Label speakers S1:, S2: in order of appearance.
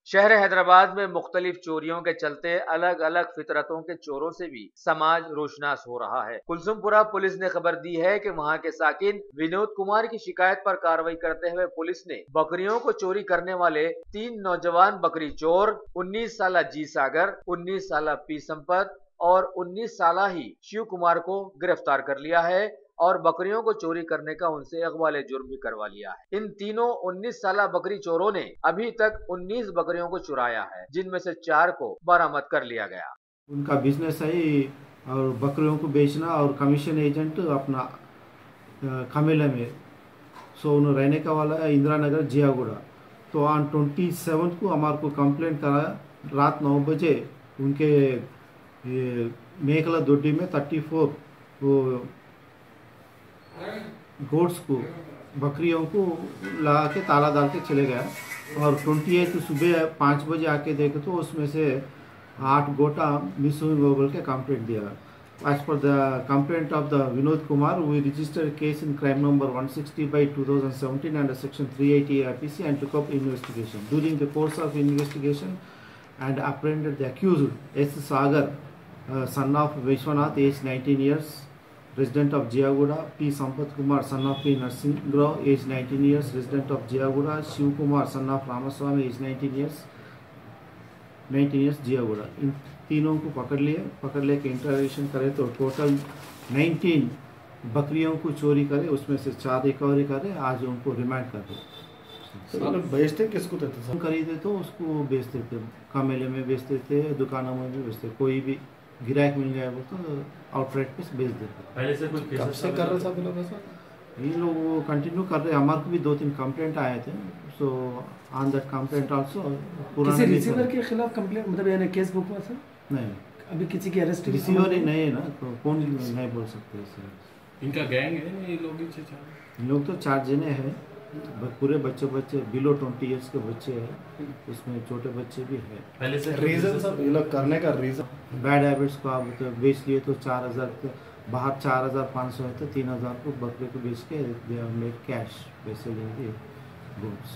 S1: शहर हैदराबाद में मुख्तलिफ चोरियों के चलते अलग अलग फितरतों के चोरों से भी समाज रोशनास हो रहा है। कुलसुमपुरा पुलिस ने खबर दी है कि वहां के साकिन विनोद कुमार की शिकायत पर कार्रवाई करते हुए पुलिस ने बकरियों को चोरी करने वाले 3 नौजवान बकरी चोर 19 साल जी सागर, 19 साल पी संपत और 19 साल ही शिव कुमार को गिरफ्तार कर लिया है और बकरियों को चोरी करने का उनसे अगवाले जुर्म भी करवा लिया है। इन तीनों 19 साल बकरी चोरों ने अभी तक 19 बकरियों को चुराया है, जिनमें से 4 को बरामद कर लिया गया।
S2: उनका बिजनेस है और बकरियों को बेचना और कमीशन एजेंट अपना कमेला में। सो उन्होंने रहने का वाला है इंदिरा नगर जियागुड़ा। तो ऑन 27 को हमारे को कंप्लेंट करा रात 9 बजे उनके मेकला दोड्डी में 34 वो गोड्स को बकरियों को लगा के ताला डाल के चले गया और 28 सुबह 5 बजे आके देखे तो उसमें से 8 गोटा मिस हुई बोल के कंप्लेंट दिया। As per the complaint of the Vinod Kumar, we registered a case in crime number 160/2017 under section 380 IPC and took up investigation. During the course of investigation and apprehended the accused S. Sagar, son of Vishwanath, age 19 years, resident of Jiyaguda; P. Sampath Kumar, son of P. Narsingrao, age 19 years, resident of Jiyaguda; Shiv Kumar, son of Ramaswamy, age 19 years Jiyaguda. इन तीनों को पकड़ ले के interrogation करे तो total 19 बकरियों को चोरी करे, उसमें से 4 रिकवरी करे। आज उनको रिमांड कर दो।
S3: बेचते किसको देते
S2: हम खरीदे तो उसको बेचते थे, कमेले में बेचते थे, दुकानों में भी बेचते, कोई भी गिराक मिल जाए वो तो आउटरेट पे बेच देते।
S3: पहले से कुछ कब से कर रहे थे लोग ऐसा?
S2: ये लोग कंटिन्यू कर रहे। हमारे को भी 2-3 कंप्लेंट आए थे। So on that complaint also
S4: किसी रिसीवर के खिलाफ कंप्लेंट मतलब यानी केस बुक में सर
S2: नहीं,
S4: अभी किसी की अरेस्ट
S2: रिसीवर ही नहीं है ना, तो कौन नहीं बोल सकते सर।
S3: इनका गैंग है ये लोग ही चार
S2: लोग तो 4 जने हैं, पूरे बच्चे बिलो 20 इयर्स के बच्चे हैं, उसमें छोटे बच्चे भी हैं।
S3: पहले से रीजन सब ये लोग करने का रीजन
S2: बैड हैबिट्स को आप तो बेच लिए तो 4000 बाहर 4500 है तो 3000 को बकरे को बेच के दे मेड कैश, पैसे लेंगे गुड्स।